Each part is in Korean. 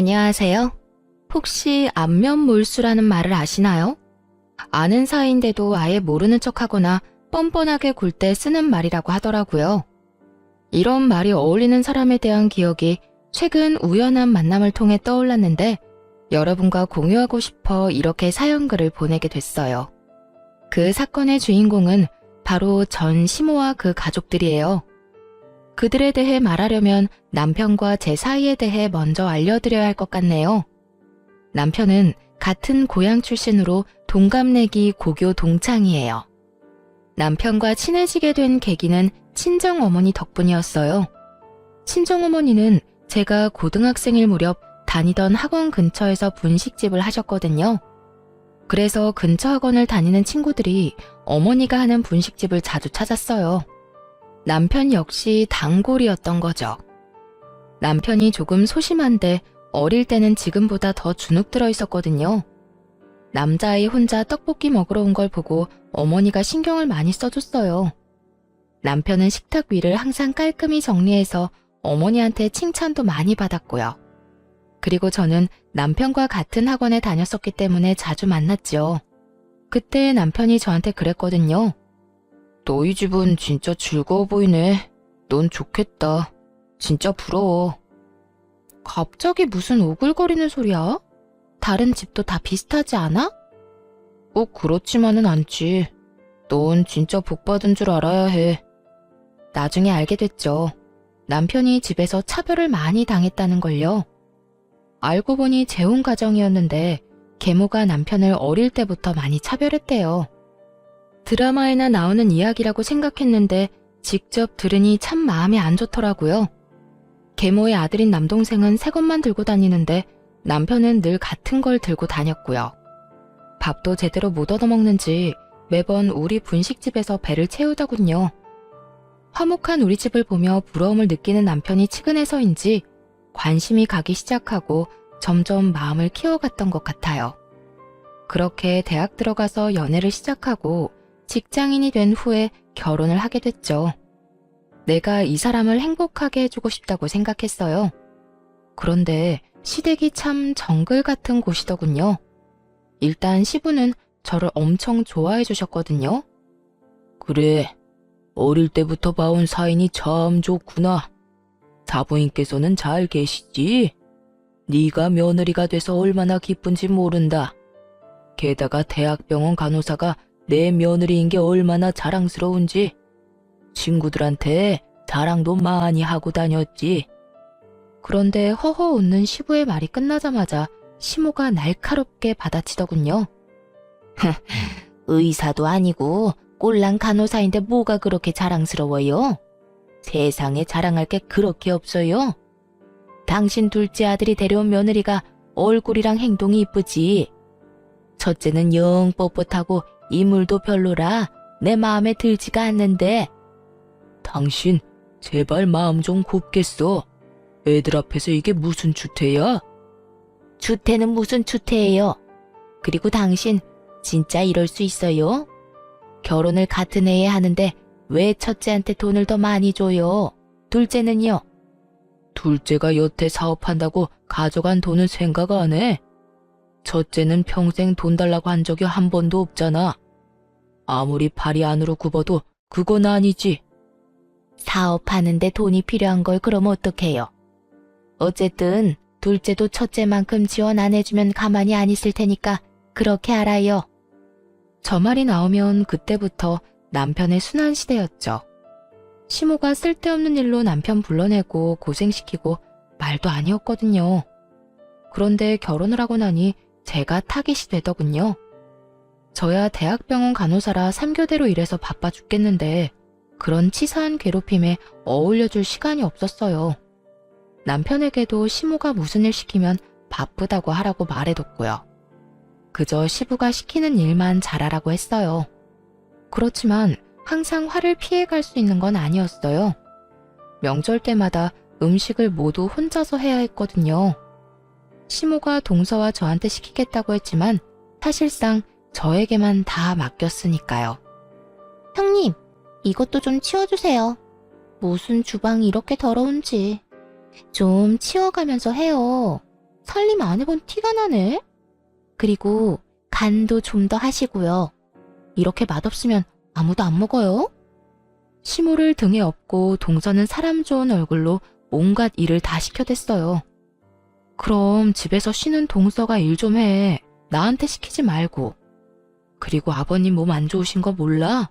안녕하세요. 혹시 안면몰수라는 말을 아시나요? 아는 사이인데도 아예 모르는 척하거나 뻔뻔하게 굴 때 쓰는 말이라고 하더라고요. 이런 말이 어울리는 사람에 대한 기억이 최근 우연한 만남을 통해 떠올랐는데 여러분과 공유하고 싶어 이렇게 사연글을 보내게 됐어요. 그 사건의 주인공은 바로 전 시모와 그 가족들이에요. 그들에 대해 말하려면 남편과 제 사이에 대해 먼저 알려드려야 할 것 같네요. 남편은 같은 고향 출신으로 동갑내기 고교 동창이에요. 남편과 친해지게 된 계기는 친정어머니 덕분이었어요. 친정어머니는 제가 고등학생일 무렵 다니던 학원 근처에서 분식집을 하셨거든요. 그래서 근처 학원을 다니는 친구들이 어머니가 하는 분식집을 자주 찾았어요. 남편 역시 단골이었던 거죠. 남편이 조금 소심한데 어릴 때는 지금보다 더 주눅 들어 있었거든요. 남자아이 혼자 떡볶이 먹으러 온 걸 보고 어머니가 신경을 많이 써줬어요. 남편은 식탁 위를 항상 깔끔히 정리해서 어머니한테 칭찬도 많이 받았고요. 그리고 저는 남편과 같은 학원에 다녔었기 때문에 자주 만났죠. 그때 남편이 저한테 그랬거든요. 너희 집은 진짜 즐거워 보이네. 넌 좋겠다. 진짜 부러워. 갑자기 무슨 오글거리는 소리야? 다른 집도 다 비슷하지 않아? 꼭 그렇지만은 않지. 넌 진짜 복 받은 줄 알아야 해. 나중에 알게 됐죠. 남편이 집에서 차별을 많이 당했다는 걸요. 알고 보니 재혼 가정이었는데 계모가 남편을 어릴 때부터 많이 차별했대요. 드라마에나 나오는 이야기라고 생각했는데 직접 들으니 참 마음이 안 좋더라고요. 계모의 아들인 남동생은 새 것만 들고 다니는데 남편은 늘 같은 걸 들고 다녔고요. 밥도 제대로 못 얻어먹는지 매번 우리 분식집에서 배를 채우더군요. 화목한 우리 집을 보며 부러움을 느끼는 남편이 측은해서인지 관심이 가기 시작하고 점점 마음을 키워갔던 것 같아요. 그렇게 대학 들어가서 연애를 시작하고 직장인이 된 후에 결혼을 하게 됐죠. 내가 이 사람을 행복하게 해주고 싶다고 생각했어요. 그런데 시댁이 참 정글 같은 곳이더군요. 일단 시부는 저를 엄청 좋아해 주셨거든요. 그래, 어릴 때부터 봐온 사인이 참 좋구나. 사부인께서는 잘 계시지? 네가 며느리가 돼서 얼마나 기쁜지 모른다. 게다가 대학병원 간호사가 내 며느리인 게 얼마나 자랑스러운지 친구들한테 자랑도 많이 하고 다녔지. 그런데 허허 웃는 시부의 말이 끝나자마자 시모가 날카롭게 받아치더군요. 의사도 아니고 꼴랑 간호사인데 뭐가 그렇게 자랑스러워요? 세상에 자랑할 게 그렇게 없어요. 당신 둘째 아들이 데려온 며느리가 얼굴이랑 행동이 이쁘지. 첫째는 영 뻣뻣하고 이물도 별로라 내 마음에 들지가 않는데. 당신 제발 마음 좀 곱겠어. 애들 앞에서 이게 무슨 추태야? 추태는 무슨 추태예요. 그리고 당신 진짜 이럴 수 있어요? 결혼을 같은 해에 하는데 왜 첫째한테 돈을 더 많이 줘요? 둘째는요? 둘째가 여태 사업한다고 가져간 돈은 생각 안 해? 첫째는 평생 돈 달라고 한 적이 한 번도 없잖아. 아무리 발이 안으로 굽어도 그건 아니지. 사업하는데 돈이 필요한 걸 그럼 어떡해요? 어쨌든 둘째도 첫째만큼 지원 안 해주면 가만히 안 있을 테니까 그렇게 알아요. 저 말이 나오면 그때부터 남편의 순환 시대였죠. 시모가 쓸데없는 일로 남편 불러내고 고생시키고 말도 아니었거든요. 그런데 결혼을 하고 나니 제가 타깃이 되더군요. 저야 대학병원 간호사라 3교대로 일해서 바빠 죽겠는데 그런 치사한 괴롭힘에 어울려줄 시간이 없었어요. 남편에게도 시모가 무슨 일 시키면 바쁘다고 하라고 말해뒀고요. 그저 시부가 시키는 일만 잘하라고 했어요. 그렇지만 항상 화를 피해갈 수 있는 건 아니었어요. 명절 때마다 음식을 모두 혼자서 해야 했거든요. 시모가 동서와 저한테 시키겠다고 했지만 사실상 저에게만 다 맡겼으니까요. 형님, 이것도 좀 치워주세요. 무슨 주방이 이렇게 더러운지. 좀 치워가면서 해요. 살림 안 해본 티가 나네. 그리고 간도 좀 더 하시고요. 이렇게 맛없으면 아무도 안 먹어요. 시모를 등에 업고 동서는 사람 좋은 얼굴로 온갖 일을 다 시켜댔어요. 그럼 집에서 쉬는 동서가 일 좀 해. 나한테 시키지 말고. 그리고 아버님 몸 안 좋으신 거 몰라?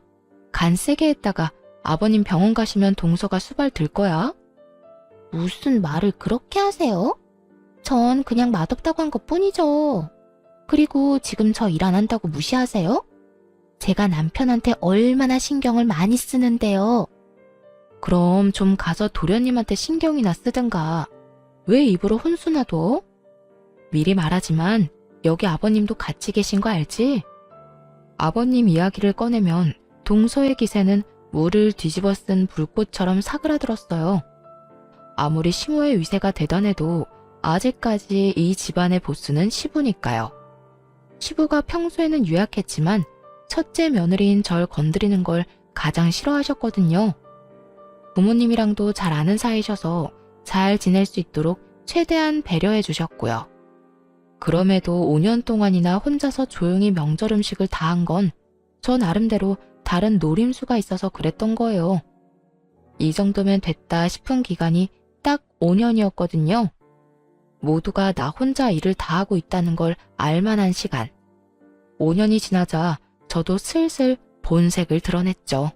간 세게 했다가 아버님 병원 가시면 동서가 수발 들 거야. 무슨 말을 그렇게 하세요? 전 그냥 맛없다고 한 것뿐이죠. 그리고 지금 저 일 안 한다고 무시하세요? 제가 남편한테 얼마나 신경을 많이 쓰는데요. 그럼 좀 가서 도련님한테 신경이나 쓰든가. 왜 입으로 혼수나 둬? 미리 말하지만 여기 아버님도 같이 계신 거 알지? 아버님 이야기를 꺼내면 동서의 기세는 물을 뒤집어 쓴 불꽃처럼 사그라들었어요. 아무리 시모의 위세가 대단해도 아직까지 이 집안의 보스는 시부니까요. 시부가 평소에는 유약했지만 첫째 며느리인 절 건드리는 걸 가장 싫어하셨거든요. 부모님이랑도 잘 아는 사이셔서 잘 지낼 수 있도록 최대한 배려해 주셨고요. 그럼에도 5년 동안이나 혼자서 조용히 명절 음식을 다 한 건 저 나름대로 다른 노림수가 있어서 그랬던 거예요. 이 정도면 됐다 싶은 기간이 딱 5년이었거든요. 모두가 나 혼자 일을 다 하고 있다는 걸 알만한 시간. 5년이 지나자 저도 슬슬 본색을 드러냈죠.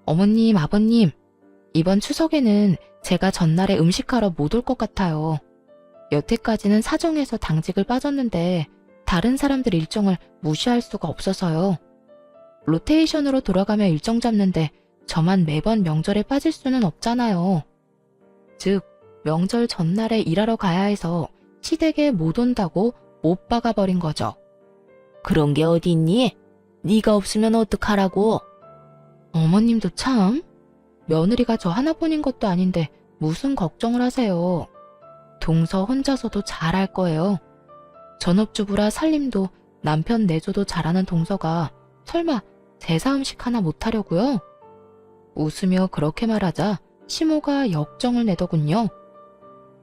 어머님, 아버님, 이번 추석에는 제가 전날에 음식하러 못 올 것 같아요. 여태까지는 사정해서 당직을 빠졌는데 다른 사람들 일정을 무시할 수가 없어서요. 로테이션으로 돌아가며 일정 잡는데 저만 매번 명절에 빠질 수는 없잖아요. 즉, 명절 전날에 일하러 가야 해서 시댁에 못 온다고 못 박아버린 거죠. 그런 게 어디 있니? 네가 없으면 어떡하라고? 어머님도 참, 며느리가 저 하나뿐인 것도 아닌데 무슨 걱정을 하세요. 동서 혼자서도 잘할 거예요. 전업주부라 살림도 남편 내조도 잘하는 동서가 설마 제사 음식 하나 못하려고요? 웃으며 그렇게 말하자 시모가 역정을 내더군요.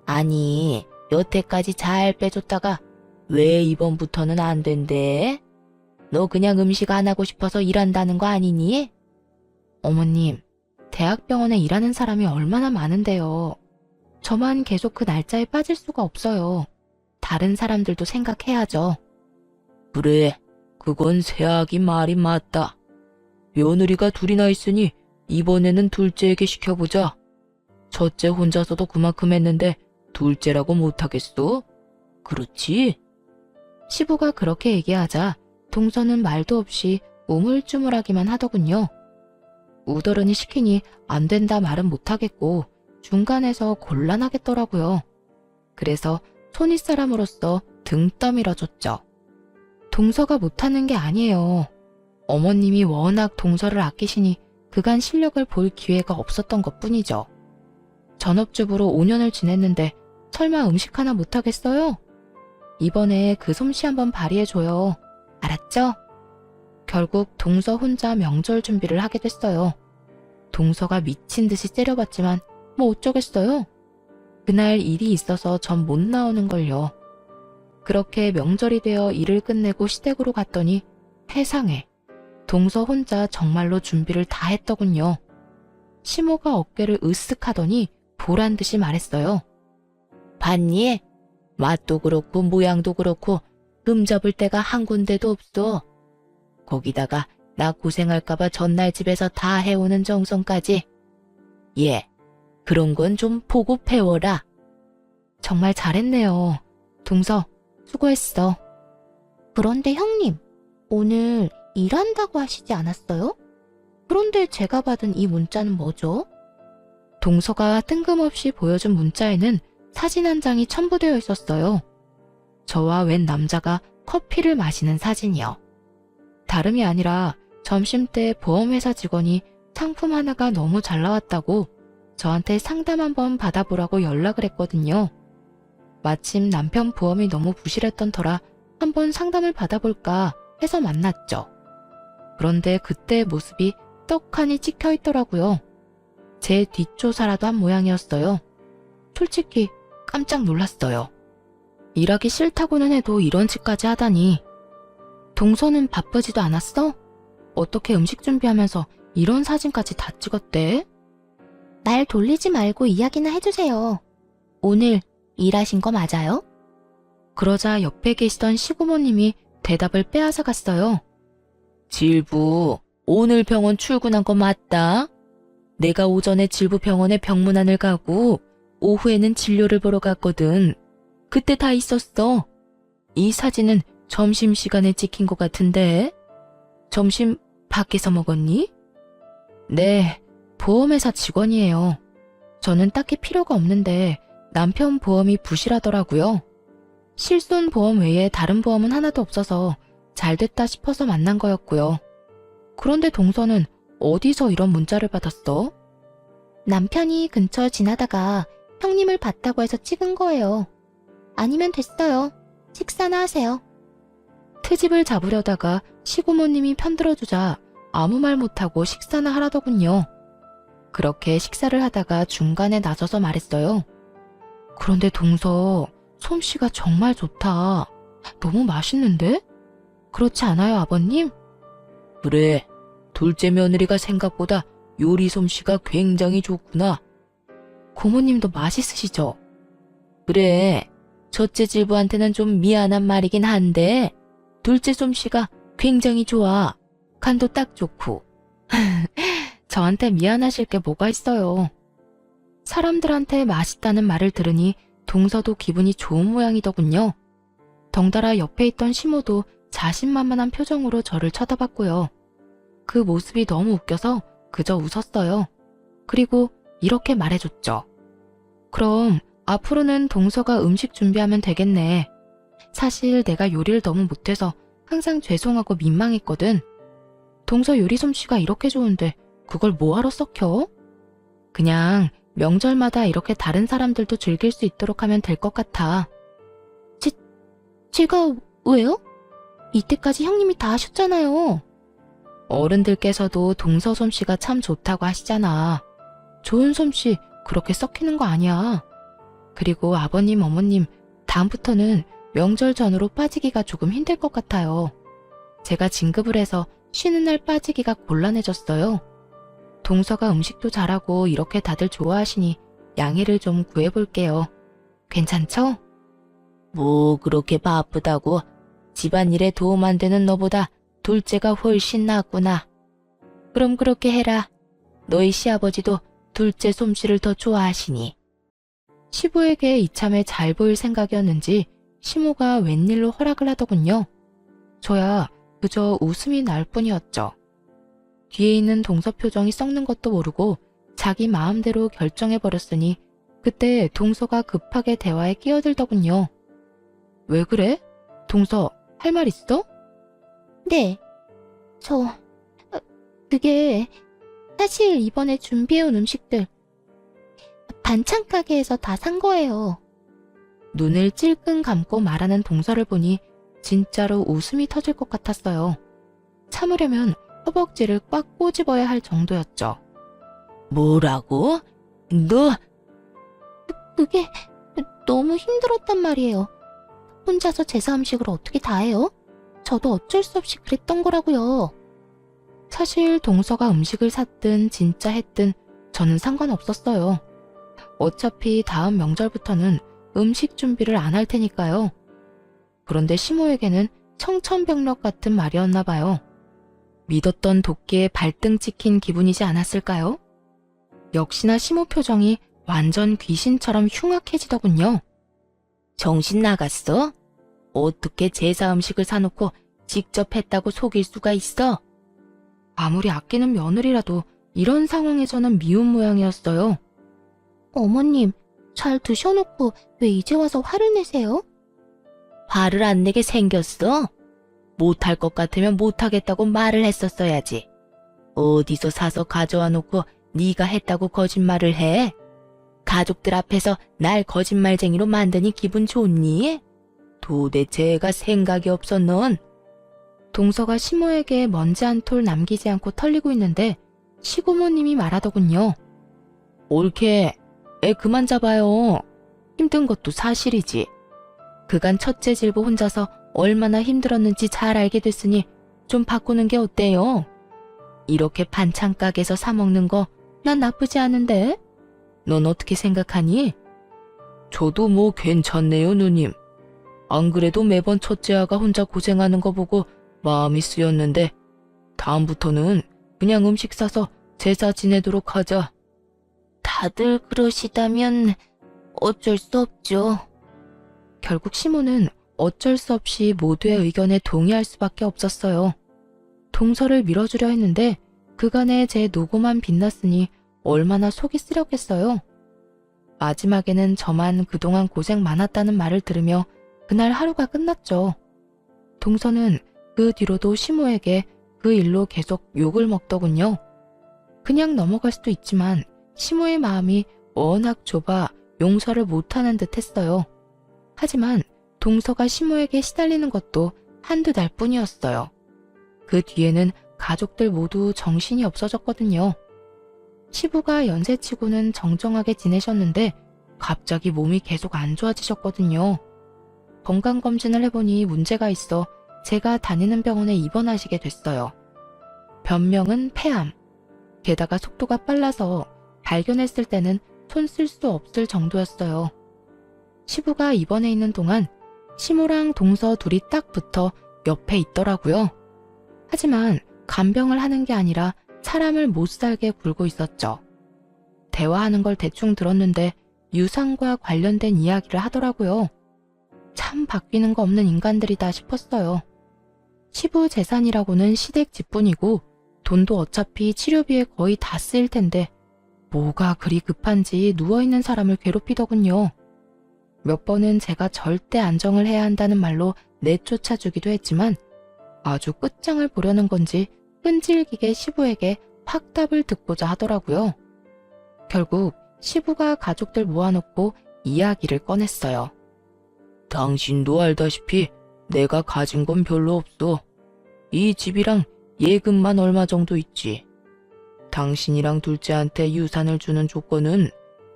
아니, 여태까지 잘 빼줬다가 왜 이번부터는 안 된대? 너 그냥 음식 안 하고 싶어서 일한다는 거 아니니? 어머님, 대학병원에 일하는 사람이 얼마나 많은데요. 저만 계속 그 날짜에 빠질 수가 없어요. 다른 사람들도 생각해야죠. 그래, 그건 새아기 말이 맞다. 며느리가 둘이나 있으니 이번에는 둘째에게 시켜보자. 첫째 혼자서도 그만큼 했는데 둘째라고 못하겠어? 그렇지? 시부가 그렇게 얘기하자 동서는 말도 없이 우물쭈물하기만 하더군요. 우더러니 시키니 안 된다 말은 못하겠고 중간에서 곤란하겠더라고요. 그래서 손윗사람으로서 등 떠밀어줬죠. 동서가 못하는 게 아니에요. 어머님이 워낙 동서를 아끼시니 그간 실력을 볼 기회가 없었던 것뿐이죠. 전업주부로 5년을 지냈는데 설마 음식 하나 못하겠어요? 이번에 그 솜씨 한번 발휘해줘요. 알았죠? 결국 동서 혼자 명절 준비를 하게 됐어요. 동서가 미친 듯이 째려봤지만 뭐 어쩌겠어요? 그날 일이 있어서 전 못 나오는걸요. 그렇게 명절이 되어 일을 끝내고 시댁으로 갔더니 세상에 동서 혼자 정말로 준비를 다 했더군요. 시모가 어깨를 으쓱하더니 보란듯이 말했어요. 봤니? 맛도 그렇고 모양도 그렇고 흠잡을 데가 한 군데도 없어. 거기다가 나 고생할까봐 전날 집에서 다 해오는 정성까지. 예, 그런 건 좀 보고 배워라. 정말 잘했네요. 동서, 수고했어. 그런데 형님, 오늘 일한다고 하시지 않았어요? 그런데 제가 받은 이 문자는 뭐죠? 동서가 뜬금없이 보여준 문자에는 사진 한 장이 첨부되어 있었어요. 저와 웬 남자가 커피를 마시는 사진이요. 다름이 아니라 점심때 보험회사 직원이 상품 하나가 너무 잘 나왔다고 저한테 상담 한번 받아보라고 연락을 했거든요. 마침 남편 보험이 너무 부실했던 터라 한번 상담을 받아볼까 해서 만났죠. 그런데 그때의 모습이 떡하니 찍혀 있더라고요. 제 뒷조사라도 한 모양이었어요. 솔직히 깜짝 놀랐어요. 일하기 싫다고는 해도 이런 짓까지 하다니. 동서는 바쁘지도 않았어? 어떻게 음식 준비하면서 이런 사진까지 다 찍었대? 말 돌리지 말고 이야기나 해주세요. 오늘 일하신 거 맞아요? 그러자 옆에 계시던 시부모님이 대답을 빼앗아 갔어요. 질부, 오늘 병원 출근한 거 맞다. 내가 오전에 질부 병원에 병문안을 가고 오후에는 진료를 보러 갔거든. 그때 다 있었어. 이 사진은 점심시간에 찍힌 것 같은데. 점심 밖에서 먹었니? 네, 보험회사 직원이에요. 저는 딱히 필요가 없는데 남편 보험이 부실하더라고요. 실손보험 외에 다른 보험은 하나도 없어서 잘 됐다 싶어서 만난 거였고요. 그런데 동서는 어디서 이런 문자를 받았어? 남편이 근처 지나다가 형님을 봤다고 해서 찍은 거예요. 아니면 됐어요. 식사나 하세요. 트집을 잡으려다가 시부모님이 편들어주자 아무 말 못하고 식사나 하라더군요. 그렇게 식사를 하다가 중간에 나서서 말했어요. 그런데 동서, 솜씨가 정말 좋다. 너무 맛있는데? 그렇지 않아요, 아버님? 그래, 둘째 며느리가 생각보다 요리 솜씨가 굉장히 좋구나. 고모님도 맛있으시죠? 그래, 첫째 질부한테는 좀 미안한 말이긴 한데 둘째 솜씨가 굉장히 좋아. 간도 딱 좋고. 저한테 미안하실 게 뭐가 있어요. 사람들한테 맛있다는 말을 들으니 동서도 기분이 좋은 모양이더군요. 덩달아 옆에 있던 시모도 자신만만한 표정으로 저를 쳐다봤고요. 그 모습이 너무 웃겨서 그저 웃었어요. 그리고 이렇게 말해줬죠. 그럼 앞으로는 동서가 음식 준비하면 되겠네. 사실 내가 요리를 너무 못해서 항상 죄송하고 민망했거든. 동서 요리 솜씨가 이렇게 좋은데 그걸 뭐하러 썩혀? 그냥 명절마다 이렇게 다른 사람들도 즐길 수 있도록 하면 될 것 같아. 제가 왜요? 이때까지 형님이 다 하셨잖아요. 어른들께서도 동서 솜씨가 참 좋다고 하시잖아. 좋은 솜씨 그렇게 썩히는 거 아니야. 그리고 아버님, 어머님, 다음부터는 명절 전후로 빠지기가 조금 힘들 것 같아요. 제가 진급을 해서 쉬는 날 빠지기가 곤란해졌어요. 동서가 음식도 잘하고 이렇게 다들 좋아하시니 양해를 좀 구해볼게요. 괜찮죠? 뭐 그렇게 바쁘다고. 집안일에 도움 안 되는 너보다 둘째가 훨씬 낫구나. 그럼 그렇게 해라. 너희 시아버지도 둘째 솜씨를 더 좋아하시니. 시부에게 이참에 잘 보일 생각이었는지 시모가 웬일로 허락을 하더군요. 저야 그저 웃음이 날 뿐이었죠. 뒤에 있는 동서 표정이 썩는 것도 모르고 자기 마음대로 결정해버렸으니 그때 동서가 급하게 대화에 끼어들더군요. 왜 그래? 동서, 할 말 있어? 네. 그게 사실 이번에 준비해온 음식들 반찬 가게에서 다 산 거예요. 눈을 찔끔 감고 말하는 동서를 보니 진짜로 웃음이 터질 것 같았어요. 참으려면 허벅지를 꽉 꼬집어야 할 정도였죠. 뭐라고? 그게 너무 힘들었단 말이에요. 혼자서 제사 음식을 어떻게 다 해요? 저도 어쩔 수 없이 그랬던 거라고요. 사실 동서가 음식을 샀든 진짜 했든 저는 상관없었어요. 어차피 다음 명절부터는 음식 준비를 안 할 테니까요. 그런데 시모에게는 청천벽력 같은 말이었나 봐요. 믿었던 도끼에 발등 찍힌 기분이지 않았을까요? 역시나 시모 표정이 완전 귀신처럼 흉악해지더군요. 정신 나갔어? 어떻게 제사 음식을 사놓고 직접 했다고 속일 수가 있어? 아무리 아끼는 며느리라도 이런 상황에서는 미운 모양이었어요. 어머님, 잘 드셔놓고 왜 이제 와서 화를 내세요? 화를 안 내게 생겼어? 못할 것 같으면 못하겠다고 말을 했었어야지. 어디서 사서 가져와 놓고 네가 했다고 거짓말을 해? 가족들 앞에서 날 거짓말쟁이로 만드니 기분 좋니? 도대체 애가 생각이 없어 넌? 동서가 시모에게 먼지 한 톨 남기지 않고 털리고 있는데 시고모님이 말하더군요. 옳게 애 그만 잡아요. 힘든 것도 사실이지. 그간 첫째 질부 혼자서 얼마나 힘들었는지 잘 알게 됐으니 좀 바꾸는 게 어때요? 이렇게 반찬 가게에서 사 먹는 거 난 나쁘지 않은데? 넌 어떻게 생각하니? 저도 뭐 괜찮네요, 누님. 안 그래도 매번 첫째 아가 혼자 고생하는 거 보고 마음이 쓰였는데 다음부터는 그냥 음식 사서 제사 지내도록 하자. 다들 그러시다면 어쩔 수 없죠. 결국 시모는 어쩔 수 없이 모두의 의견에 동의할 수밖에 없었어요. 동서를 밀어주려 했는데 그간의 제 노고만 빛났으니 얼마나 속이 쓰렸겠어요. 마지막에는 저만 그동안 고생 많았다는 말을 들으며 그날 하루가 끝났죠. 동서는 그 뒤로도 시모에게 그 일로 계속 욕을 먹더군요. 그냥 넘어갈 수도 있지만 시모의 마음이 워낙 좁아 용서를 못하는 듯 했어요. 하지만 동서가 시모에게 시달리는 것도 한두 달 뿐이었어요. 그 뒤에는 가족들 모두 정신이 없어졌거든요. 시부가 연세치고는 정정하게 지내셨는데 갑자기 몸이 계속 안 좋아지셨거든요. 건강검진을 해보니 문제가 있어 제가 다니는 병원에 입원하시게 됐어요. 변명은 폐암. 게다가 속도가 빨라서 발견했을 때는 손 쓸 수 없을 정도였어요. 시부가 입원해 있는 동안 시모랑 동서 둘이 딱 붙어 옆에 있더라고요. 하지만 간병을 하는 게 아니라 사람을 못 살게 굴고 있었죠. 대화하는 걸 대충 들었는데 유산과 관련된 이야기를 하더라고요. 참 바뀌는 거 없는 인간들이다 싶었어요. 시부 재산이라고는 시댁 집뿐이고 돈도 어차피 치료비에 거의 다 쓰일 텐데 뭐가 그리 급한지 누워있는 사람을 괴롭히더군요. 몇 번은 제가 절대 안정을 해야 한다는 말로 내쫓아주기도 했지만 아주 끝장을 보려는 건지 끈질기게 시부에게 확답을 듣고자 하더라고요. 결국 시부가 가족들 모아놓고 이야기를 꺼냈어요. 당신도 알다시피 내가 가진 건 별로 없어. 이 집이랑 예금만 얼마 정도 있지. 당신이랑 둘째한테 유산을 주는 조건은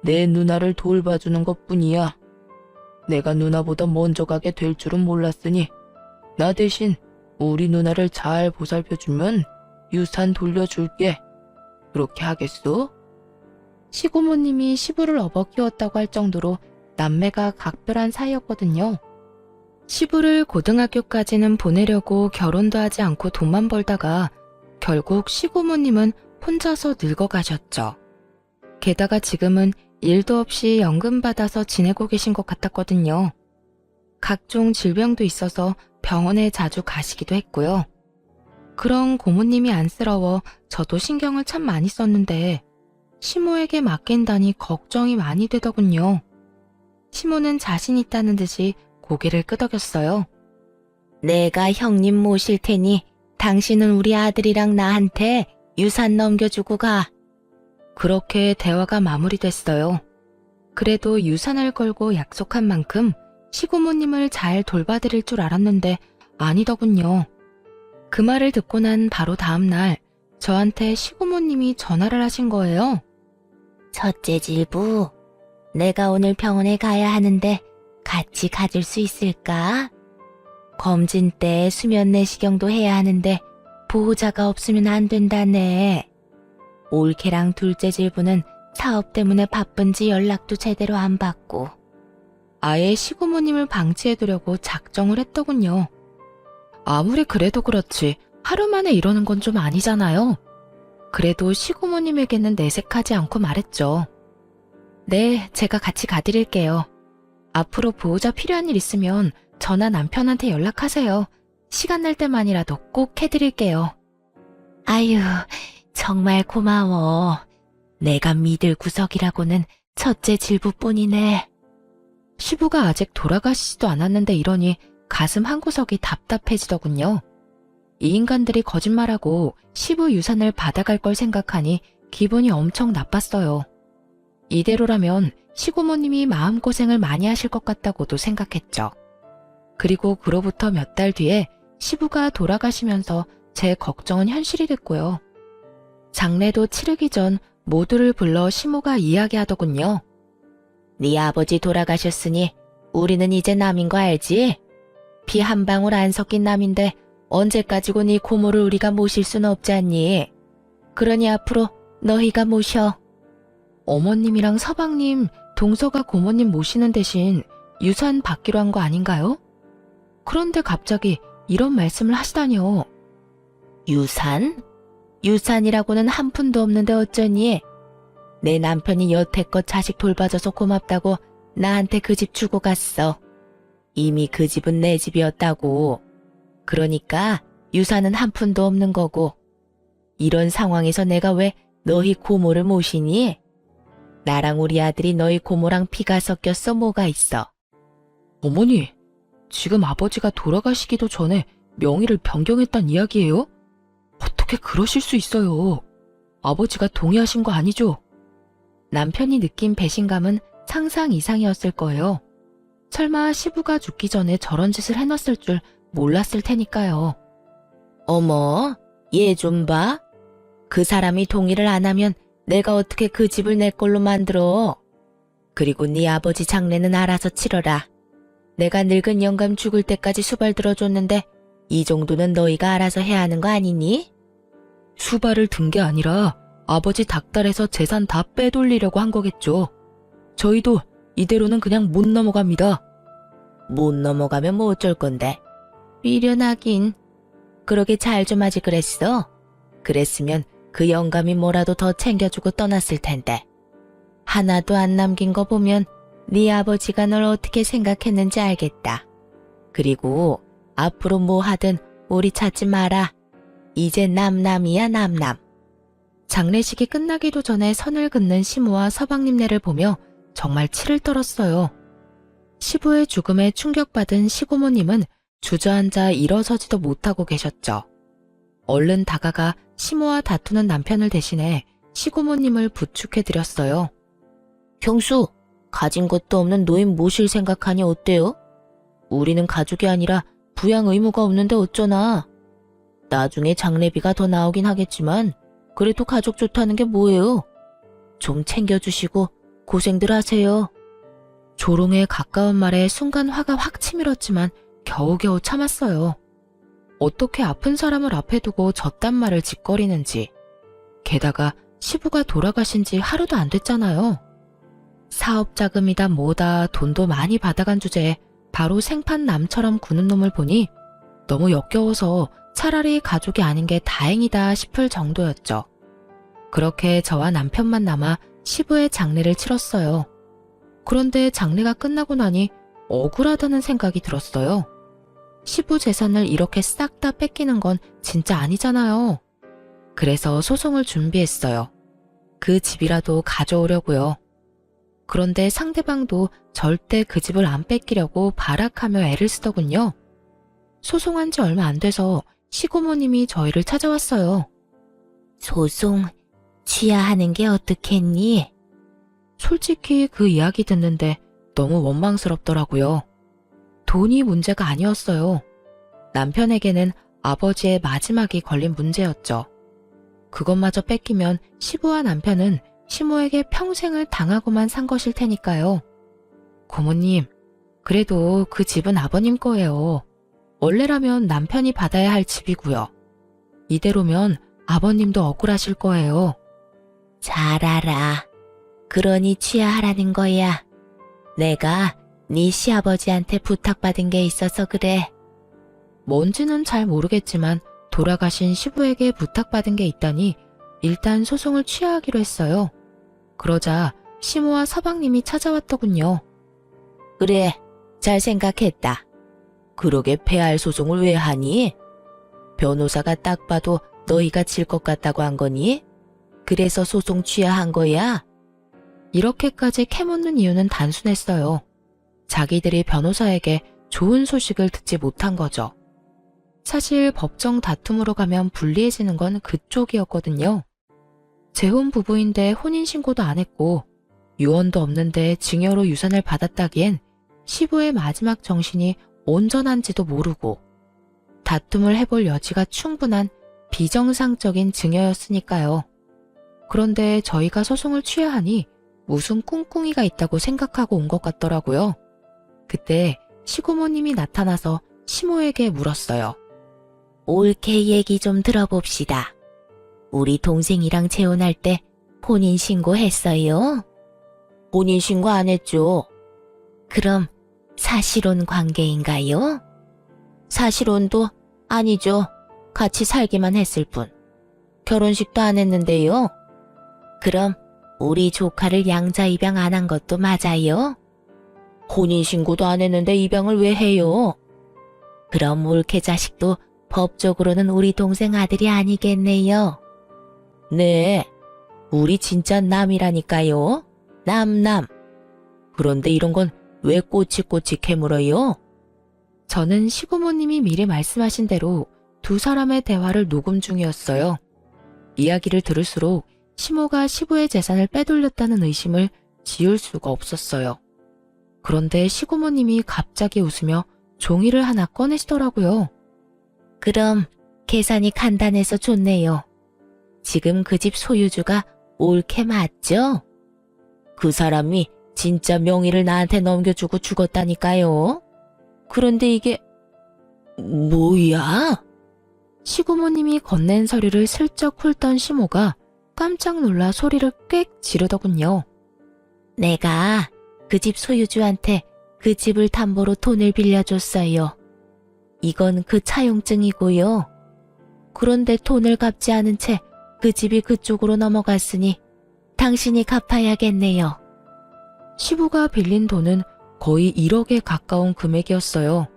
내 누나를 돌봐주는 것뿐이야. 내가 누나보다 먼저 가게 될 줄은 몰랐으니 나 대신 우리 누나를 잘 보살펴주면 유산 돌려줄게. 그렇게 하겠소? 시고모님이 시부를 업어 키웠다고 할 정도로 남매가 각별한 사이였거든요. 시부를 고등학교까지는 보내려고 결혼도 하지 않고 돈만 벌다가 결국 시고모님은 혼자서 늙어가셨죠. 게다가 지금은 일도 없이 연금 받아서 지내고 계신 것 같았거든요. 각종 질병도 있어서 병원에 자주 가시기도 했고요. 그런 고모님이 안쓰러워 저도 신경을 참 많이 썼는데 시모에게 맡긴다니 걱정이 많이 되더군요. 시모는 자신 있다는 듯이 고개를 끄덕였어요. 내가 형님 모실 테니 당신은 우리 아들이랑 나한테 유산 넘겨주고 가. 그렇게 대화가 마무리됐어요. 그래도 유산을 걸고 약속한 만큼 시고모님을 잘 돌봐드릴 줄 알았는데 아니더군요. 그 말을 듣고 난 바로 다음 날 저한테 시고모님이 전화를 하신 거예요. 첫째 질부, 내가 오늘 병원에 가야 하는데 같이 가줄 수 있을까? 검진 때 수면 내시경도 해야 하는데 보호자가 없으면 안 된다네. 올케랑 둘째 질부는 사업 때문에 바쁜지 연락도 제대로 안 받고. 아예 시고모님을 방치해두려고 작정을 했더군요. 아무리 그래도 그렇지 하루 만에 이러는 건 좀 아니잖아요. 그래도 시고모님에게는 내색하지 않고 말했죠. 네, 제가 같이 가드릴게요. 앞으로 보호자 필요한 일 있으면 저나 남편한테 연락하세요. 시간 날 때만이라도 꼭 해드릴게요. 아유, 정말 고마워. 내가 믿을 구석이라고는 첫째 질부뿐이네. 시부가 아직 돌아가시지도 않았는데 이러니 가슴 한구석이 답답해지더군요. 이 인간들이 거짓말하고 시부 유산을 받아갈 걸 생각하니 기분이 엄청 나빴어요. 이대로라면 시고모님이 마음고생을 많이 하실 것 같다고도 생각했죠. 그리고 그로부터 몇 달 뒤에 시부가 돌아가시면서 제 걱정은 현실이 됐고요. 장례도 치르기 전 모두를 불러 시모가 이야기하더군요. 네 아버지 돌아가셨으니 우리는 이제 남인 거 알지? 피 한 방울 안 섞인 남인데 언제까지고 네 고모를 우리가 모실 순 없지 않니? 그러니 앞으로 너희가 모셔. 어머님이랑 서방님, 동서가 고모님 모시는 대신 유산 받기로 한 거 아닌가요? 그런데 갑자기 이런 말씀을 하시다니요. 유산? 유산이라고는 한 푼도 없는데 어쩌니? 내 남편이 여태껏 자식 돌봐줘서 고맙다고 나한테 그 집 주고 갔어. 이미 그 집은 내 집이었다고. 그러니까 유산은 한 푼도 없는 거고. 이런 상황에서 내가 왜 너희 고모를 모시니? 나랑 우리 아들이 너희 고모랑 피가 섞였어 뭐가 있어? 어머니, 지금 아버지가 돌아가시기도 전에 명의를 변경했단 이야기예요? 어떻게 그러실 수 있어요? 아버지가 동의하신 거 아니죠? 남편이 느낀 배신감은 상상 이상이었을 거예요. 설마 시부가 죽기 전에 저런 짓을 해놨을 줄 몰랐을 테니까요. 어머, 얘 좀 봐. 그 사람이 동의를 안 하면 내가 어떻게 그 집을 내 걸로 만들어. 그리고 네 아버지 장례는 알아서 치러라. 내가 늙은 영감 죽을 때까지 수발 들어줬는데 이 정도는 너희가 알아서 해야 하는 거 아니니? 수발을 든 게 아니라 아버지 닥달해서 재산 다 빼돌리려고 한 거겠죠. 저희도 이대로는 그냥 못 넘어갑니다. 못 넘어가면 뭐 어쩔 건데. 미련하긴. 그러게 잘 좀 하지 그랬어. 그랬으면 그 영감이 뭐라도 더 챙겨주고 떠났을 텐데. 하나도 안 남긴 거 보면 네 아버지가 널 어떻게 생각했는지 알겠다. 그리고 앞으로 뭐 하든 우리 찾지 마라. 이제 남남이야 남남. 장례식이 끝나기도 전에 선을 긋는 시모와 서방님네를 보며 정말 치를 떨었어요. 시부의 죽음에 충격받은 시고모님은 주저앉아 일어서지도 못하고 계셨죠. 얼른 다가가 시모와 다투는 남편을 대신해 시고모님을 부축해드렸어요. 형수, 가진 것도 없는 노인 모실 생각하니 어때요? 우리는 가족이 아니라 부양 의무가 없는데 어쩌나. 나중에 장례비가 더 나오긴 하겠지만 그래도 가족 좋다는 게 뭐예요? 좀 챙겨주시고 고생들 하세요. 조롱에 가까운 말에 순간 화가 확 치밀었지만 겨우겨우 참았어요. 어떻게 아픈 사람을 앞에 두고 저딴 말을 짓거리는지. 게다가 시부가 돌아가신 지 하루도 안 됐잖아요. 사업 자금이다 뭐다 돈도 많이 받아간 주제에 바로 생판 남처럼 구는 놈을 보니 너무 역겨워서 차라리 가족이 아닌 게 다행이다 싶을 정도였죠. 그렇게 저와 남편만 남아 시부의 장례를 치렀어요. 그런데 장례가 끝나고 나니 억울하다는 생각이 들었어요. 시부 재산을 이렇게 싹 다 뺏기는 건 진짜 아니잖아요. 그래서 소송을 준비했어요. 그 집이라도 가져오려고요. 그런데 상대방도 절대 그 집을 안 뺏기려고 발악하며 애를 쓰더군요. 소송한 지 얼마 안 돼서 시고모님이 저희를 찾아왔어요. 소송 취하하는 게 어떻겠니? 솔직히 그 이야기 듣는데 너무 원망스럽더라고요. 돈이 문제가 아니었어요. 남편에게는 아버지의 마지막이 걸린 문제였죠. 그것마저 뺏기면 시부와 남편은 시모에게 평생을 당하고만 산 것일 테니까요. 고모님, 그래도 그 집은 아버님 거예요. 원래라면 남편이 받아야 할 집이고요. 이대로면 아버님도 억울하실 거예요. 잘 알아. 그러니 취하하라는 거야. 내가 네 시아버지한테 부탁받은 게 있어서 그래. 뭔지는 잘 모르겠지만 돌아가신 시부에게 부탁받은 게 있다니 일단 소송을 취하하기로 했어요. 그러자 시모와 서방님이 찾아왔더군요. 그래, 잘 생각했다. 그러게 패할 소송을 왜 하니? 변호사가 딱 봐도 너희가 질 것 같다고 한 거니? 그래서 소송 취하한 거야? 이렇게까지 캐묻는 이유는 단순했어요. 자기들이 변호사에게 좋은 소식을 듣지 못한 거죠. 사실 법정 다툼으로 가면 불리해지는 건 그쪽이었거든요. 재혼 부부인데 혼인신고도 안 했고 유언도 없는데 증여로 유산을 받았다기엔 시부의 마지막 정신이 온전한지도 모르고 다툼을 해볼 여지가 충분한 비정상적인 증여였으니까요. 그런데 저희가 소송을 취하하니 무슨 꿍꿍이가 있다고 생각하고 온 것 같더라고요. 그때 시고모님이 나타나서 시모에게 물었어요. 올케 얘기 좀 들어봅시다. 우리 동생이랑 재혼할 때 혼인 신고했어요? 혼인 신고 안 했죠. 그럼 사실혼 관계인가요? 사실혼도 아니죠. 같이 살기만 했을 뿐. 결혼식도 안 했는데요. 그럼 우리 조카를 양자 입양 안 한 것도 맞아요? 혼인신고도 안 했는데 입양을 왜 해요? 그럼 올케 자식도 법적으로는 우리 동생 아들이 아니겠네요. 네, 우리 진짜 남이라니까요. 남. 그런데 이런 건 왜 꼬치꼬치 캐물어요? 저는 시고모님이 미리 말씀하신 대로 두 사람의 대화를 녹음 중이었어요. 이야기를 들을수록 시모가 시부의 재산을 빼돌렸다는 의심을 지울 수가 없었어요. 그런데 시고모님이 갑자기 웃으며 종이를 하나 꺼내시더라고요. 그럼 계산이 간단해서 좋네요. 지금 그 집 소유주가 올케 맞죠? 그 사람이 진짜 명의를 나한테 넘겨주고 죽었다니까요. 그런데 이게 뭐야? 시고모님이 건넨 서류를 슬쩍 훑던 시모가 깜짝 놀라 소리를 꽥 지르더군요. 내가 그 집 소유주한테 그 집을 담보로 돈을 빌려줬어요. 이건 그 차용증이고요. 그런데 돈을 갚지 않은 채 그 집이 그쪽으로 넘어갔으니 당신이 갚아야겠네요. 시부가 빌린 돈은 거의 1억에 가까운 금액이었어요.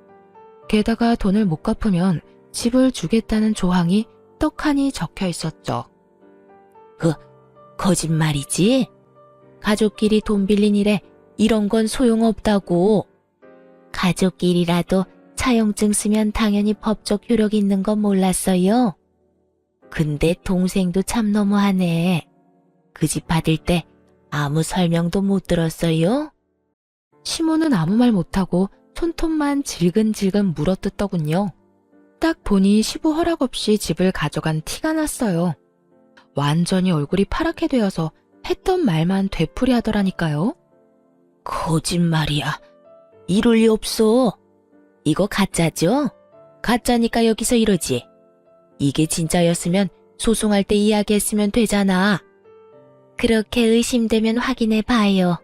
게다가 돈을 못 갚으면 집을 주겠다는 조항이 떡하니 적혀 있었죠. 거짓말이지? 가족끼리 돈 빌린 일에 이런 건 소용없다고. 가족끼리라도 차용증 쓰면 당연히 법적 효력 있는 건 몰랐어요. 근데 동생도 참 너무하네. 그 집 받을 때 아무 설명도 못 들었어요? 시모는 아무 말 못하고 손톱만 질근질근 물어뜯더군요. 딱 보니 시부 허락 없이 집을 가져간 티가 났어요. 완전히 얼굴이 파랗게 되어서 했던 말만 되풀이 하더라니까요. 거짓말이야. 이럴 리 없어. 이거 가짜죠? 가짜니까 여기서 이러지. 이게 진짜였으면 소송할 때 이야기했으면 되잖아. 그렇게 의심되면 확인해 봐요.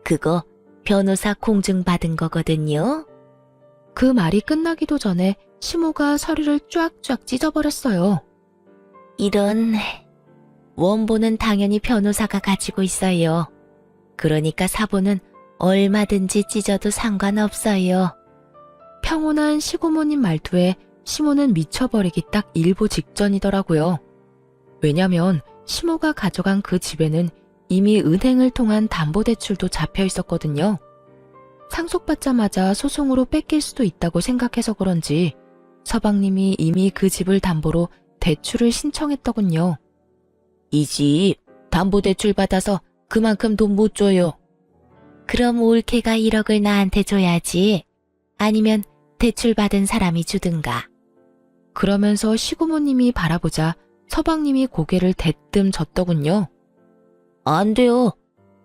그거 변호사 공증 받은 거거든요. 그 말이 끝나기도 전에 시모가 서류를 쫙쫙 찢어버렸어요. 이런, 원본은 당연히 변호사가 가지고 있어요. 그러니까 사본은 얼마든지 찢어도 상관없어요. 평온한 시고모님 말투에 시모는 미쳐버리기 딱 일보 직전이더라고요. 왜냐면 시모가 가져간 그 집에는 이미 은행을 통한 담보대출도 잡혀 있었거든요. 상속받자마자 소송으로 뺏길 수도 있다고 생각해서 그런지 서방님이 이미 그 집을 담보로 대출을 신청했더군요. 이 집 담보대출 받아서 그만큼 돈 못 줘요. 그럼 올케가 1억을 나한테 줘야지. 아니면 대출 받은 사람이 주든가. 그러면서 시고모님이 바라보자 서방님이 고개를 대뜸 젓더군요. 안 돼요.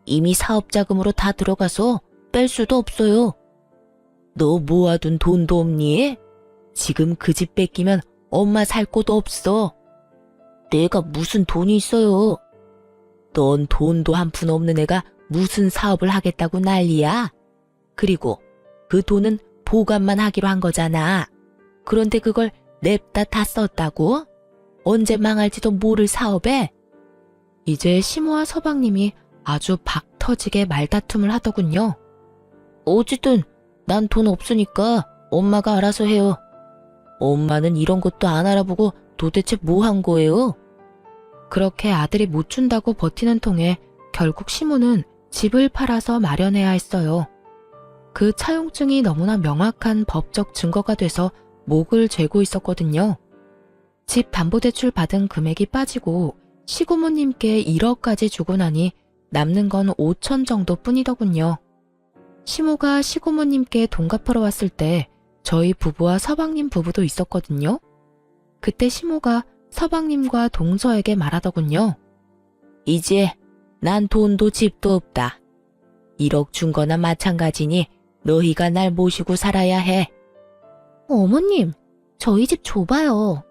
이미 사업자금으로 다 들어가서 뺄 수도 없어요. 너 모아둔 돈도 없니? 지금 그 집 뺏기면 엄마 살 곳도 없어. 내가 무슨 돈이 있어요. 넌 돈도 한 푼 없는 애가 무슨 사업을 하겠다고 난리야. 그리고 그 돈은 보관만 하기로 한 거잖아. 그런데 그걸 냅다 다 썼다고? 언제 망할지도 모를 사업에? 이제 시모와 서방님이 아주 박 터지게 말다툼을 하더군요. 어쨌든 난 돈 없으니까 엄마가 알아서 해요. 엄마는 이런 것도 안 알아보고 도대체 뭐 한 거예요? 그렇게 아들이 못 준다고 버티는 통에 결국 시모는 집을 팔아서 마련해야 했어요. 그 차용증이 너무나 명확한 법적 증거가 돼서 목을 죄고 있었거든요. 집 담보대출 받은 금액이 빠지고 시고모님께 1억까지 주고 나니 남는 건 5천 정도 뿐이더군요. 시모가 시고모님께 돈 갚으러 왔을 때 저희 부부와 서방님 부부도 있었거든요. 그때 시모가 서방님과 동서에게 말하더군요. 이제 난 돈도 집도 없다. 1억 준 거나 마찬가지니 너희가 날 모시고 살아야 해. 어머님, 저희 집 좁아요.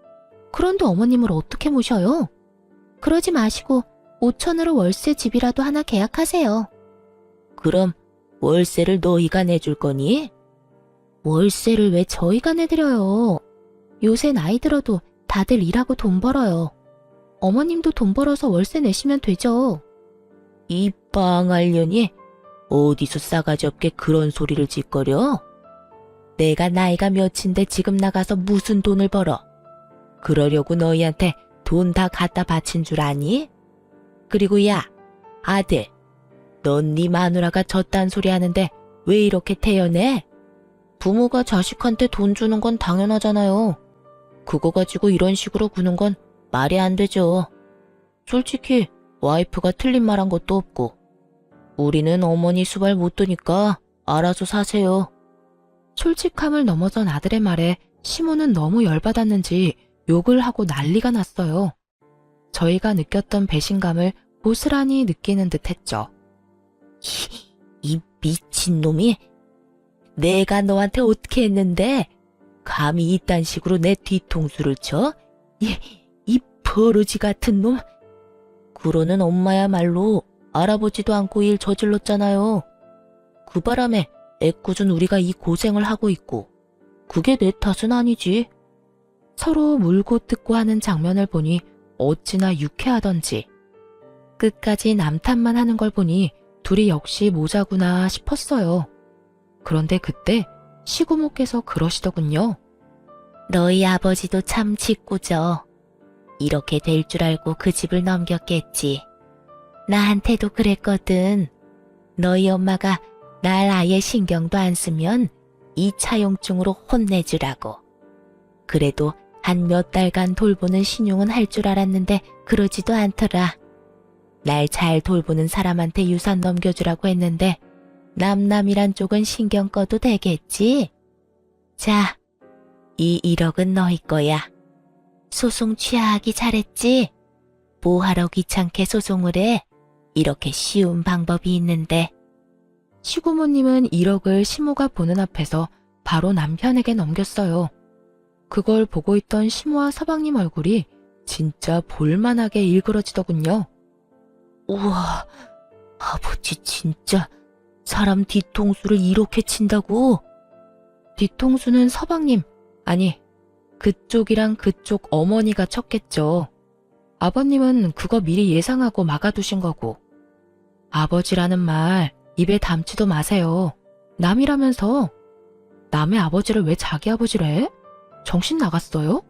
그런데 어머님을 어떻게 모셔요? 그러지 마시고 5천으로 월세 집이라도 하나 계약하세요. 그럼 월세를 너희가 내줄 거니? 월세를 왜 저희가 내드려요? 요새 나이 들어도 다들 일하고 돈 벌어요. 어머님도 돈 벌어서 월세 내시면 되죠. 이 빵알년이 어디서 싸가지 없게 그런 소리를 짓거려? 내가 나이가 몇인데 지금 나가서 무슨 돈을 벌어? 그러려고 너희한테 돈 다 갖다 바친 줄 아니? 그리고 야, 아들, 넌 네 마누라가 졌단 소리 하는데 왜 이렇게 태연해? 부모가 자식한테 돈 주는 건 당연하잖아요. 그거 가지고 이런 식으로 구는 건 말이 안 되죠. 솔직히 와이프가 틀린 말 한 것도 없고 우리는 어머니 수발 못 두니까 알아서 사세요. 솔직함을 넘어선 아들의 말에 시모는 너무 열받았는지 욕을 하고 난리가 났어요. 저희가 느꼈던 배신감을 고스란히 느끼는 듯 했죠. 이 미친놈이 내가 너한테 어떻게 했는데 감히 이딴 식으로 내 뒤통수를 쳐? 이 버러지 같은 놈. 그러는 엄마야말로 알아보지도 않고 일 저질렀잖아요. 그 바람에 애꿎은 우리가 이 고생을 하고 있고 그게 내 탓은 아니지. 서로 물고 뜯고 하는 장면을 보니 어찌나 유쾌하던지 끝까지 남 탓만 하는 걸 보니 둘이 역시 모자구나 싶었어요. 그런데 그때 시고모께서 그러시더군요. 너희 아버지도 참 짓궂어. 이렇게 될 줄 알고 그 집을 넘겼겠지. 나한테도 그랬거든. 너희 엄마가 날 아예 신경도 안 쓰면 이 차용증으로 혼내주라고. 그래도 한 몇 달간 돌보는 신용은 할 줄 알았는데 그러지도 않더라. 날 잘 돌보는 사람한테 유산 넘겨주라고 했는데 남남이란 쪽은 신경 꺼도 되겠지? 자, 이 1억은 너희 거야. 소송 취하하기 잘했지? 뭐하러 귀찮게 소송을 해? 이렇게 쉬운 방법이 있는데. 시고모님은 1억을 시모가 보는 앞에서 바로 남편에게 넘겼어요. 그걸 보고 있던 시모와 서방님 얼굴이 진짜 볼만하게 일그러지더군요. 우와, 아버지 진짜 사람 뒤통수를 이렇게 친다고? 뒤통수는 서방님, 아니 그쪽이랑 그쪽 어머니가 쳤겠죠. 아버님은 그거 미리 예상하고 막아두신 거고. 아버지라는 말 입에 담지도 마세요. 남이라면서. 남의 아버지를 왜 자기 아버지를 해? 정신 나갔어요?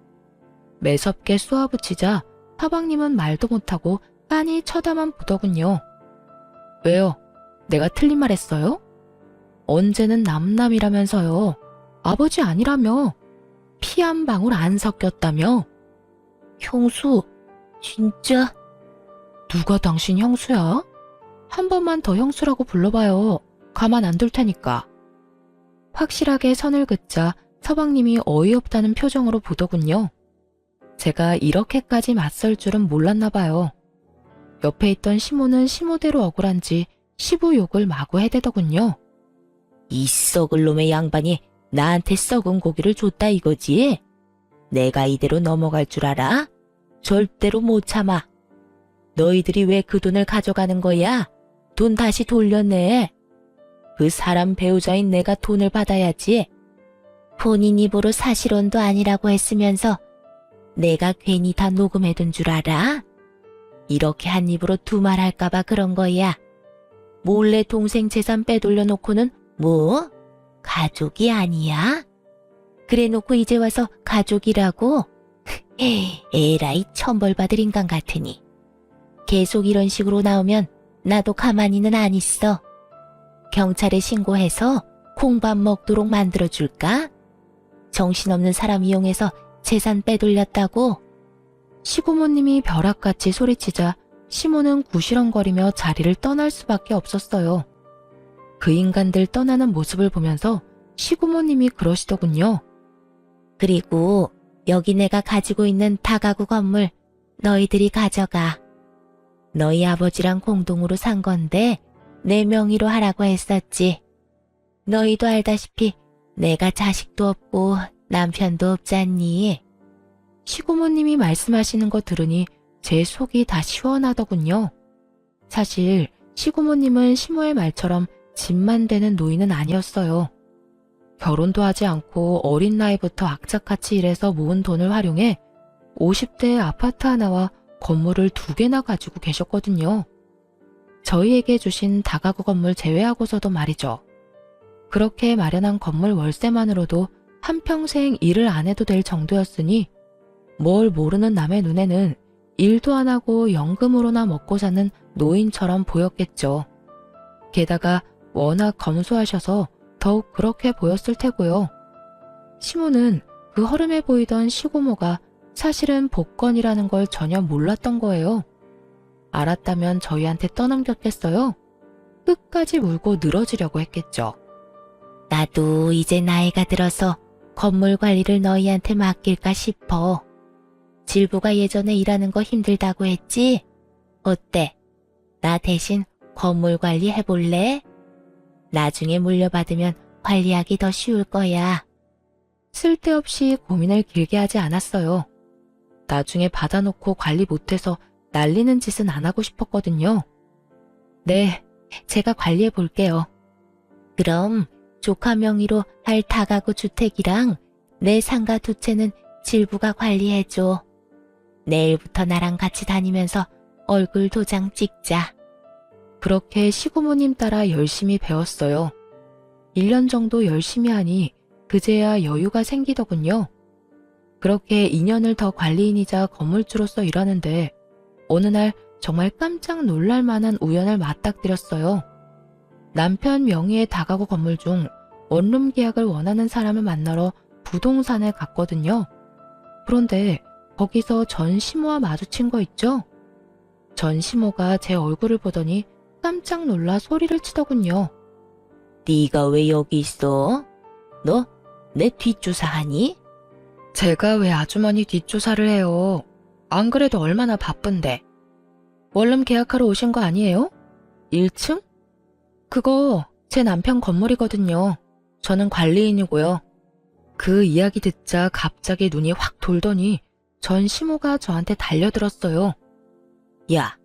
매섭게 쏘아붙이자 서방님은 말도 못하고 빤히 쳐다만 보더군요. 왜요? 내가 틀린 말 했어요? 언제는 남남이라면서요. 아버지 아니라며. 피 한 방울 안 섞였다며. 형수, 진짜? 누가 당신 형수야? 한 번만 더 형수라고 불러봐요. 가만 안 둘 테니까. 확실하게 선을 긋자 서방님이 어이없다는 표정으로 보더군요. 제가 이렇게까지 맞설 줄은 몰랐나 봐요. 옆에 있던 시모는 시모대로 억울한지 시부 욕을 마구 해대더군요. 이 썩을 놈의 양반이 나한테 썩은 고기를 줬다 이거지? 내가 이대로 넘어갈 줄 알아? 절대로 못 참아. 너희들이 왜 그 돈을 가져가는 거야? 돈 다시 돌려내. 그 사람 배우자인 내가 돈을 받아야지. 본인 입으로 사실혼도 아니라고 했으면서 내가 괜히 다 녹음해둔 줄 알아? 이렇게 한 입으로 두말할까봐 그런 거야. 몰래 동생 재산 빼돌려 놓고는 뭐? 가족이 아니야? 그래 놓고 이제 와서 가족이라고? 에라이 천벌받을 인간 같으니. 계속 이런 식으로 나오면 나도 가만히는 안 있어. 경찰에 신고해서 콩밥 먹도록 만들어줄까? 정신없는 사람 이용해서 재산 빼돌렸다고? 시고모님이 벼락같이 소리치자 시모는 구시렁거리며 자리를 떠날 수밖에 없었어요. 그 인간들 떠나는 모습을 보면서 시고모님이 그러시더군요. 그리고 여기 내가 가지고 있는 다가구 건물 너희들이 가져가. 너희 아버지랑 공동으로 산 건데 내 명의로 하라고 했었지. 너희도 알다시피 내가 자식도 없고 남편도 없잖니. 시고모님이 말씀하시는 거 들으니 제 속이 다 시원하더군요. 사실 시고모님은 시모의 말처럼 집만 되는 노인은 아니었어요. 결혼도 하지 않고 어린 나이부터 악착같이 일해서 모은 돈을 활용해 50대의 아파트 하나와 건물을 2개나 가지고 계셨거든요. 저희에게 주신 다가구 건물 제외하고서도 말이죠. 그렇게 마련한 건물 월세만으로도 한평생 일을 안 해도 될 정도였으니 뭘 모르는 남의 눈에는 일도 안 하고 연금으로나 먹고 사는 노인처럼 보였겠죠. 게다가 워낙 검소하셔서 더욱 그렇게 보였을 테고요. 시모는 그 허름해 보이던 시고모가 사실은 복권이라는 걸 전혀 몰랐던 거예요. 알았다면 저희한테 떠넘겼겠어요? 끝까지 물고 늘어지려고 했겠죠. 나도 이제 나이가 들어서 건물 관리를 너희한테 맡길까 싶어. 질부가 예전에 일하는 거 힘들다고 했지? 어때? 나 대신 건물 관리 해볼래? 나중에 물려받으면 관리하기 더 쉬울 거야. 쓸데없이 고민을 길게 하지 않았어요. 나중에 받아놓고 관리 못해서 날리는 짓은 안 하고 싶었거든요. 네, 제가 관리해 볼게요. 그럼 조카 명의로 할 다가구 주택이랑 내 상가 2채는 질부가 관리해줘. 내일부터 나랑 같이 다니면서 얼굴 도장 찍자. 그렇게 시고모님 따라 열심히 배웠어요. 1년 정도 열심히 하니 그제야 여유가 생기더군요. 그렇게 2년을 더 관리인이자 건물주로서 일하는데 어느 날 정말 깜짝 놀랄 만한 우연을 맞닥뜨렸어요. 남편 명의의 다가구 건물 중 원룸 계약을 원하는 사람을 만나러 부동산에 갔거든요. 그런데 거기서 전 시모와 마주친 거 있죠? 전 시모가 제 얼굴을 보더니 깜짝 놀라 소리를 치더군요. 네가 왜 여기 있어? 너 내 뒷조사하니? 제가 왜 아주머니 뒷조사를 해요? 안 그래도 얼마나 바쁜데. 원룸 계약하러 오신 거 아니에요? 1층? 그거 제 남편 건물이거든요. 저는 관리인이고요. 그 이야기 듣자 갑자기 눈이 확 돌더니 전 시모가 저한테 달려들었어요. 야,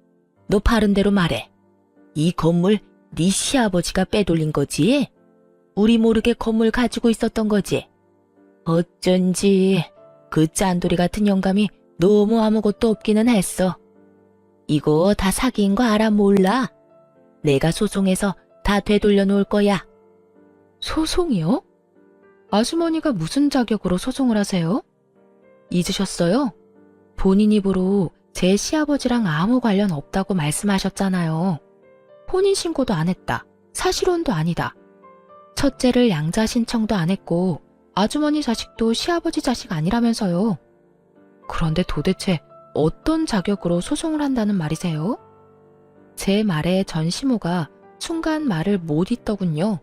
너 바른 대로 말해. 이 건물 네 시아버지가 빼돌린 거지? 우리 모르게 건물 가지고 있었던 거지? 어쩐지 그 짠돌이 같은 영감이 너무 아무것도 없기는 했어. 이거 다 사기인 거 알아 몰라? 내가 소송해서 다 되돌려 놓을 거야. 소송이요? 아주머니가 무슨 자격으로 소송을 하세요? 잊으셨어요? 본인 입으로 제 시아버지랑 아무 관련 없다고 말씀하셨잖아요. 혼인신고도 안 했다. 사실혼도 아니다. 첫째를 양자 신청도 안 했고 아주머니 자식도 시아버지 자식 아니라면서요. 그런데 도대체 어떤 자격으로 소송을 한다는 말이세요? 제 말에 전 시모가 순간 말을 못 잇더군요.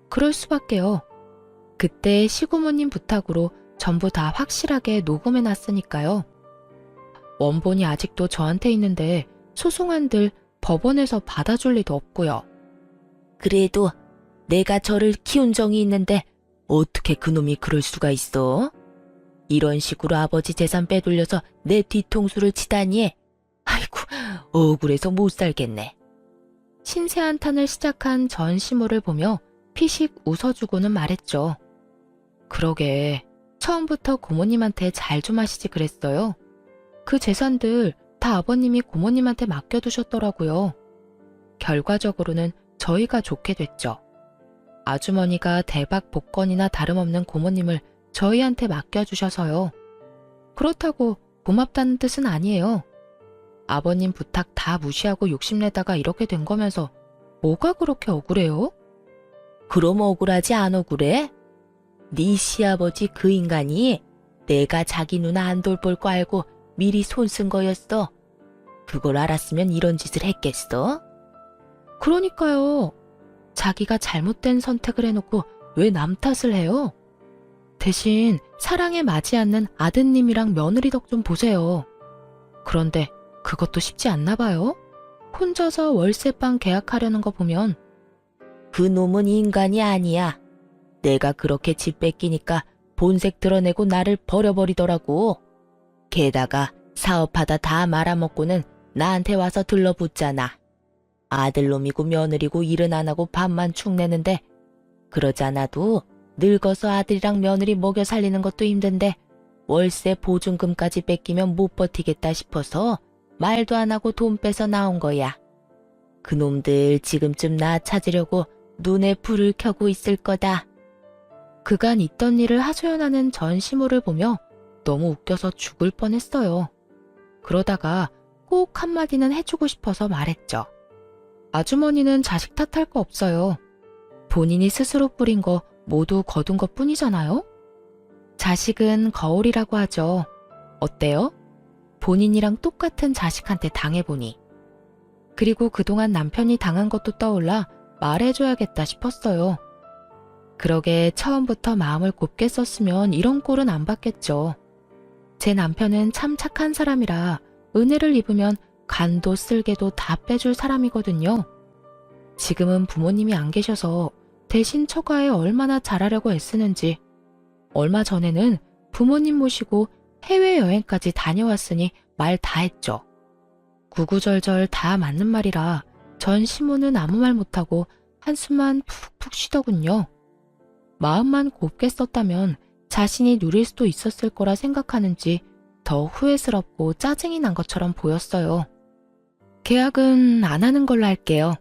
그럴 수밖에요. 그때 시고모님 부탁으로 전부 다 확실하게 녹음해놨으니까요. 원본이 아직도 저한테 있는데 소송한들 법원에서 받아줄 리도 없고요. 그래도 내가 저를 키운 정이 있는데 어떻게 그놈이 그럴 수가 있어? 이런 식으로 아버지 재산 빼돌려서 내 뒤통수를 치다니. 아이고, 억울해서 못 살겠네. 신세 한탄을 시작한 전 시모를 보며 피식 웃어주고는 말했죠. 그러게, 처음부터 고모님한테 잘 좀 하시지 그랬어요. 그 재산들 다 아버님이 고모님한테 맡겨두셨더라고요. 결과적으로는 저희가 좋게 됐죠. 아주머니가 대박 복권이나 다름없는 고모님을 저희한테 맡겨주셔서요. 그렇다고 고맙다는 뜻은 아니에요. 아버님 부탁 다 무시하고 욕심내다가 이렇게 된 거면서 뭐가 그렇게 억울해요? 그럼 억울하지 안 억울해? 네 시아버지 그 인간이 내가 자기 누나 안 돌볼 거 알고 미리 손 쓴 거였어. 그걸 알았으면 이런 짓을 했겠어? 그러니까요. 자기가 잘못된 선택을 해놓고 왜 남 탓을 해요? 대신 사랑에 맞지 않는 아드님이랑 며느리 덕 좀 보세요. 그런데 그것도 쉽지 않나 봐요. 혼자서 월세방 계약하려는 거 보면. 그 놈은 인간이 아니야. 내가 그렇게 집 뺏기니까 본색 드러내고 나를 버려버리더라고. 게다가 사업하다 다 말아먹고는 나한테 와서 들러붙잖아. 아들놈이고 며느리고 일은 안 하고 밥만 축내는데 그러잖아도 늙어서 아들이랑 며느리 먹여 살리는 것도 힘든데 월세 보증금까지 뺏기면 못 버티겠다 싶어서 말도 안 하고 돈 빼서 나온 거야. 그놈들 지금쯤 나 찾으려고 눈에 불을 켜고 있을 거다. 그간 있던 일을 하소연하는 전시모를 보며 너무 웃겨서 죽을 뻔했어요. 그러다가 꼭 한마디는 해주고 싶어서 말했죠. 아주머니는 자식 탓할 거 없어요. 본인이 스스로 뿌린 거 모두 거둔 것 뿐이잖아요? 자식은 거울이라고 하죠. 어때요? 본인이랑 똑같은 자식한테 당해보니. 그리고 그동안 남편이 당한 것도 떠올라 말해줘야겠다 싶었어요. 그러게 처음부터 마음을 곱게 썼으면 이런 꼴은 안 받겠죠. 제 남편은 참 착한 사람이라 은혜를 입으면 간도 쓸개도 다 빼줄 사람이거든요. 지금은 부모님이 안 계셔서 대신 처가에 얼마나 잘하려고 애쓰는지. 얼마 전에는 부모님 모시고 해외여행까지 다녀왔으니 말 다 했죠. 구구절절 다 맞는 말이라 전 시모는 아무 말 못하고 한숨만 푹푹 쉬더군요. 마음만 곱게 썼다면 자신이 누릴 수도 있었을 거라 생각하는지 더 후회스럽고 짜증이 난 것처럼 보였어요. 계약은 안 하는 걸로 할게요.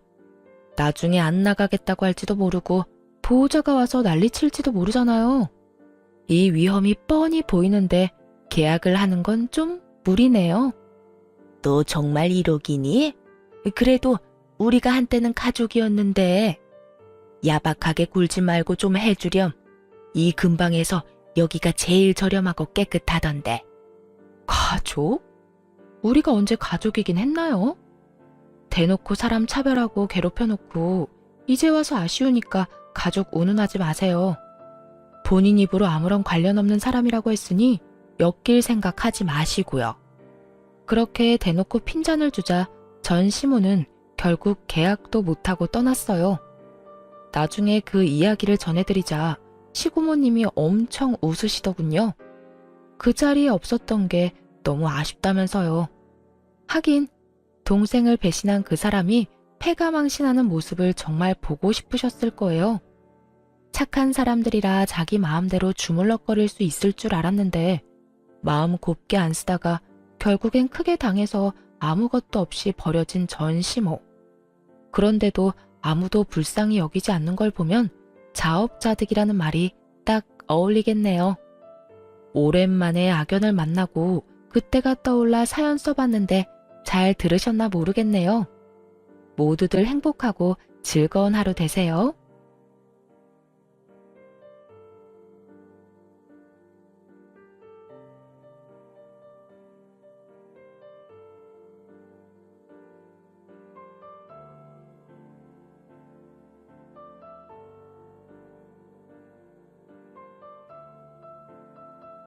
나중에 안 나가겠다고 할지도 모르고 보호자가 와서 난리칠지도 모르잖아요. 이 위험이 뻔히 보이는데 계약을 하는 건 좀 무리네요. 너 정말 1억이니? 그래도 우리가 한때는 가족이었는데. 야박하게 굴지 말고 좀 해주렴. 이 근방에서 여기가 제일 저렴하고 깨끗하던데. 가족? 우리가 언제 가족이긴 했나요? 대놓고 사람 차별하고 괴롭혀놓고 이제 와서 아쉬우니까 가족 운운하지 마세요. 본인 입으로 아무런 관련 없는 사람이라고 했으니 엮일 생각하지 마시고요. 그렇게 대놓고 핀잔을 주자 전 시모는 결국 계약도 못하고 떠났어요. 나중에 그 이야기를 전해드리자 시고모님이 엄청 웃으시더군요. 그 자리에 없었던 게 너무 아쉽다면서요. 하긴 동생을 배신한 그 사람이 패가망신하는 모습을 정말 보고 싶으셨을 거예요. 착한 사람들이라 자기 마음대로 주물럭거릴 수 있을 줄 알았는데 마음 곱게 안 쓰다가 결국엔 크게 당해서 아무것도 없이 버려진 전 시모. 그런데도 아무도 불쌍히 여기지 않는 걸 보면 자업자득이라는 말이 딱 어울리겠네요. 오랜만에 악연을 만나고 그때가 떠올라 사연 써봤는데 잘 들으셨나 모르겠네요. 모두들 행복하고 즐거운 하루 되세요.